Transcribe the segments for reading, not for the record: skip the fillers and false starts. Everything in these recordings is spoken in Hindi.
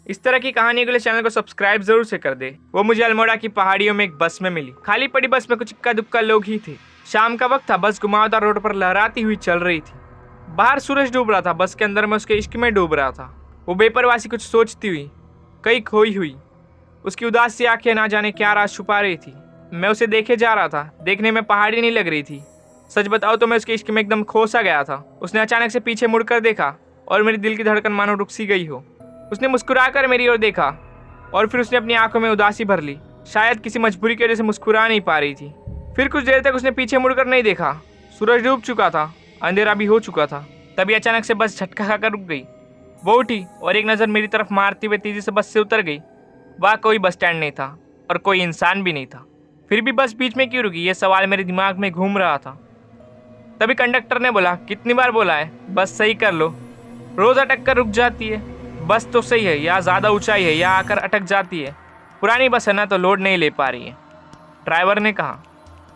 इस तरह की कहानी के लिए चैनल को सब्सक्राइब जरूर से कर दे। वो मुझे अल्मोड़ा की पहाड़ियों में एक बस में मिली। खाली पड़ी बस में कुछ इक्का दुक्का लोग ही थे। शाम का वक्त था, बस घुमावदार रोड पर लहराती हुई चल रही थी। बाहर सूरज डूब रहा था, बस के अंदर मैं उसके इश्क में डूब रहा था। वो बेपरवासी कुछ सोचती हुई, कहीं खोई हुई। उसकी उदास सी आंखें ना जाने क्या राज छुपा रही थी। मैं उसे देखे जा रहा था। देखने में पहाड़ी नहीं लग रही थी। सच बताओ तो मैं उसके इश्क में एकदम खो सा गया था। उसने अचानक से पीछे मुड़कर देखा और मेरे दिल की धड़कन मानो रुक सी गई हो। उसने मुस्कुराकर मेरी ओर देखा और फिर उसने अपनी आंखों में उदासी भर ली। शायद किसी मजबूरी की वजह से मुस्कुरा नहीं पा रही थी। फिर कुछ देर तक उसने पीछे मुड़कर नहीं देखा। सूरज डूब चुका था, अंधेरा भी हो चुका था। तभी अचानक से बस झटका खाकर रुक गई। वो उठी और एक नज़र मेरी तरफ मारते हुए तेजी से बस से उतर गई। वह कोई बस स्टैंड नहीं था और कोई इंसान भी नहीं था। फिर भी बस बीच में क्यों रुकी, ये सवाल मेरे दिमाग में घूम रहा था। तभी कंडक्टर ने बोला, कितनी बार बोला है बस सही कर लो, रोज़ अटक कर रुक जाती है। बस तो सही है, या ज़्यादा ऊंचाई है या आकर अटक जाती है। पुरानी बस है ना, तो लोड नहीं ले पा रही है, ड्राइवर ने कहा।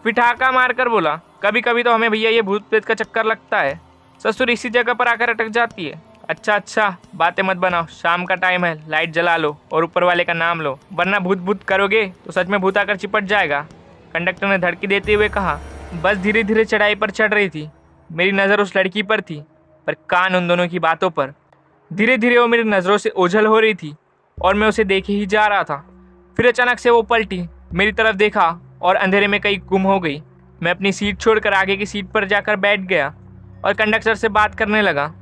फिर ठहाका मारकर बोला, कभी कभी तो हमें भैया ये भूत प्रेत का चक्कर लगता है। ससुर इसी जगह पर आकर अटक जाती है। अच्छा, बातें मत बनाओ, शाम का टाइम है, लाइट जला लो और ऊपर वाले का नाम लो, वरना भूत भूत करोगे तो सच में भूत आकर चिपट जाएगा। कंडक्टर ने धड़की देते हुए कहा। बस धीरे धीरे चढ़ाई पर चढ़ रही थी। मेरी नज़र उस लड़की पर थी, पर कान उन दोनों की बातों पर। धीरे धीरे वो मेरी नज़रों से ओझल हो रही थी और मैं उसे देखे ही जा रहा था। फिर अचानक से वो पलटी, मेरी तरफ देखा और अंधेरे में कहीं गुम हो गई। मैं अपनी सीट छोड़कर आगे की सीट पर जाकर बैठ गया और कंडक्टर से बात करने लगा।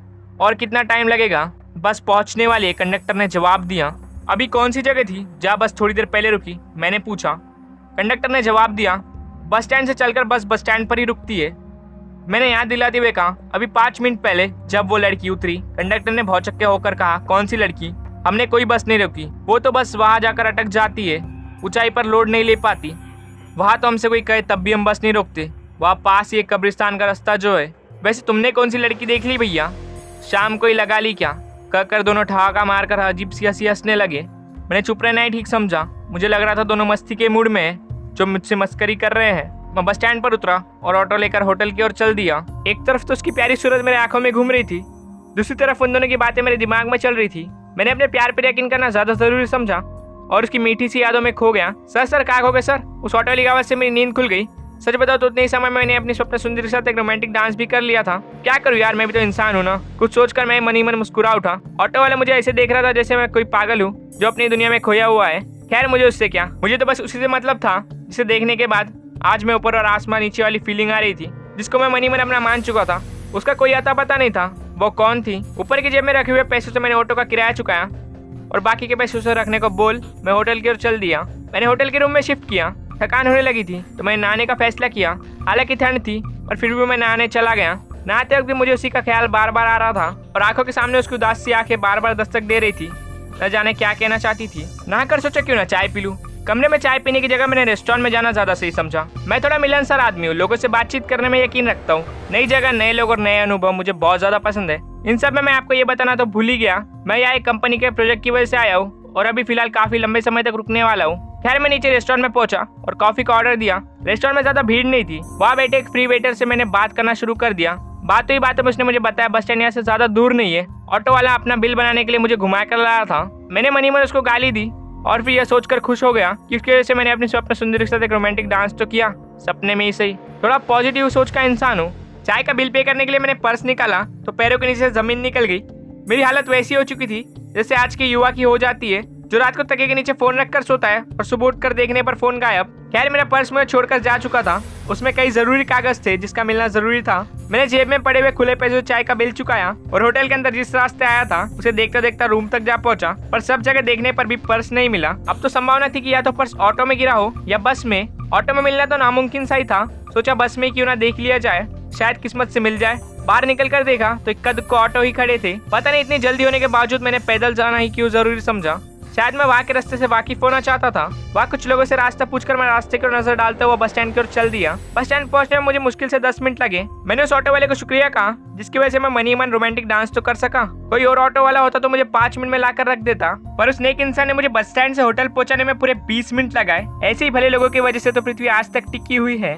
और कितना टाइम लगेगा, बस पहुंचने वाली है, कंडक्टर ने जवाब दिया। अभी कौन सी जगह थी जहाँ बस थोड़ी देर पहले रुकी, मैंने पूछा। कंडक्टर ने जवाब दिया, बस स्टैंड से चलकर बस स्टैंड पर ही रुकती है। मैंने याद दिलाते हुए कहा, अभी 5 मिनट पहले जब वो लड़की उतरी। कंडक्टर ने भौचक्के होकर कहा, कौन सी लड़की? हमने कोई बस नहीं रोकी, वो तो बस वहाँ जाकर अटक जाती है, ऊंचाई पर लोड नहीं ले पाती। वहाँ तो हमसे कोई कहे तब भी हम बस नहीं रोकते। वहाँ पास ही एक कब्रिस्तान का रास्ता जो है। वैसे तुमने कौन सी लड़की देख ली भैया? शाम को ही लगा ली क्या? कहकर दोनों ठहाका मारकर अजीब सी हंसी हंसने लगे। मैंने चुप रहना ही ठीक समझा। मुझे लग रहा था दोनों मस्ती के मूड में है, जो मुझसे मस्करी कर रहे हैं। मैं बस स्टैंड पर उतरा और ऑटो लेकर होटल की ओर चल दिया। एक तरफ तो उसकी प्यारी सूरत मेरे आंखों में घूम रही थी, दूसरी तरफ उन दोनों की बातें मेरे दिमाग में चल रही थी। मैंने अपने प्यार पर यकीन करना ज्यादा जरूरी समझा और उसकी मीठी सी यादों में खो गया। सर क्या हो गए सर? उस ऑटो वाली की आवाज से मेरी नींद खुल गई। सच बताओ तो उतने ही समय में मैंने अपनी स्वप्न सुंदरी के साथ एक रोमांटिक डांस भी कर लिया था। क्या करूँ यार, मैं भी तो इंसान हूँ ना। कुछ सोचकर मैं मन ही मन मुस्कुरा उठा। ऑटो वाला मुझे ऐसे देख रहा था जैसे मैं कोई पागल हूँ जो अपनी दुनिया में खोया हुआ है। खैर मुझे उससे क्या, मुझे तो बस उसी से मतलब था जिसे देखने के बाद आज मैं ऊपर और आसमान नीचे वाली फीलिंग आ रही थी, जिसको मैं मन ही मन अपना मान चुका था। उसका कोई अता पता नहीं था वो कौन थी। ऊपर की जेब में रखे हुए पैसों से मैंने ऑटो का किराया चुकाया और बाकी के पैसे उसे रखने को बोल मैं होटल की ओर चल दिया। मैंने होटल के रूम में शिफ्ट किया। थकान होने लगी थी तो मैंने नहाने का फैसला किया। हालांकि ठंड थी और फिर भी मैं नहाने चला गया। नहाते वक्त भी मुझे उसी का ख्याल बार बार आ रहा था और आंखों के सामने उसकी उदास सी आंखें बार बार दस्तक दे रही थी। न जाने क्या कहना चाहती थी। नहाकर सोचा क्यों ना चाय पी लूं। कमरे में चाय पीने की जगह मैंने रेस्टोरेंट में जाना ज्यादा सही समझा। मैं थोड़ा मिलनसार आदमी हूँ, लोगों से बातचीत करने में यकीन रखता हूँ। नई जगह, नए लोग और नए अनुभव मुझे बहुत ज्यादा पसंद है। इन सब में मैं आपको ये बताना तो भूल ही गया, मैं यहाँ एक कंपनी के प्रोजेक्ट की वजह से आया हूँ और अभी फिलहाल काफी लंबे समय तक रुकने वाला हूँ। खैर मैं नीचे रेस्टोरेंट में पहुंचा और कॉफी का ऑर्डर दिया। रेस्टोरेंट में ज्यादा भीड़ नहीं थी। वहाँ बैठे एक फ्री वेटर से मैंने बात करना शुरू कर दिया। बात हुई बातों में उसने मुझे बताया बस स्टैंड यहाँ से ज्यादा दूर नहीं है। ऑटो वाला अपना बिल बनाने के लिए मुझे घुमा कर लाया था। मैंने मनी मन उसको गाली दी और फिर यह सोचकर खुश हो गया कि उसकी वजह से मैंने अपनी स्वप्न सुंदरी के साथ एक रोमांटिक डांस तो किया, सपने में ही सही। थोड़ा पॉजिटिव सोच का इंसान हूँ। चाय का बिल पे करने के लिए मैंने पर्स निकाला तो पैरों के नीचे से जमीन निकल गई। मेरी हालत वैसी हो चुकी थी जैसे आज के युवा की हो जाती है, जो रात को तकिए के नीचे फोन रखकर सोता है और सुबह उठकर देखने पर फोन गायब। खैर मेरा पर्स मुझे छोड़कर जा चुका था। उसमें कई जरूरी कागज थे जिसका मिलना जरूरी था। मैंने जेब में पड़े हुए खुले पैसे चाय का बिल चुकाया और होटल के अंदर जिस रास्ते आया था उसे देखता देखता रूम तक जा पहुंचा, पर सब जगह देखने पर भी पर्स नहीं मिला। अब तो संभावना थी कि या तो पर्स ऑटो में गिरा हो या बस में। ऑटो में मिलना तो नामुमकिन सा ही था। सोचा बस में क्यों ना देख लिया जाए, शायद किस्मत से मिल जाए। बाहर निकल कर देखा तो इक्का दुक्का ऑटो ही खड़े थे। पता नहीं इतनी जल्दी होने के बावजूद मैंने पैदल जाना ही क्यों जरूरी समझा। शायद मैं वहाँ के रास्ते से वाकिफ होना चाहता था। वहाँ कुछ लोगों से रास्ता पूछकर मैं रास्ते की ओर नजर डालते हुआ बस स्टैंड की ओर चल दिया। बस स्टैंड पहुंचने में मुझे मुश्किल से 10 मिनट लगे। मैंने उस ऑटो वाले को शुक्रिया कहा जिसकी वजह से मैं मनी मन रोमांटिक डांस तो कर सका। कोई और ऑटो वाला होता तो मुझे 5 मिनट में लाकर रख देता, पर उस नेक इंसान ने मुझे बस स्टैंड से होटल पहुंचाने में पूरे 20 मिनट लगाए। ऐसे ही भले लोगों की वजह से तो पृथ्वी आज तक टिकी हुई है।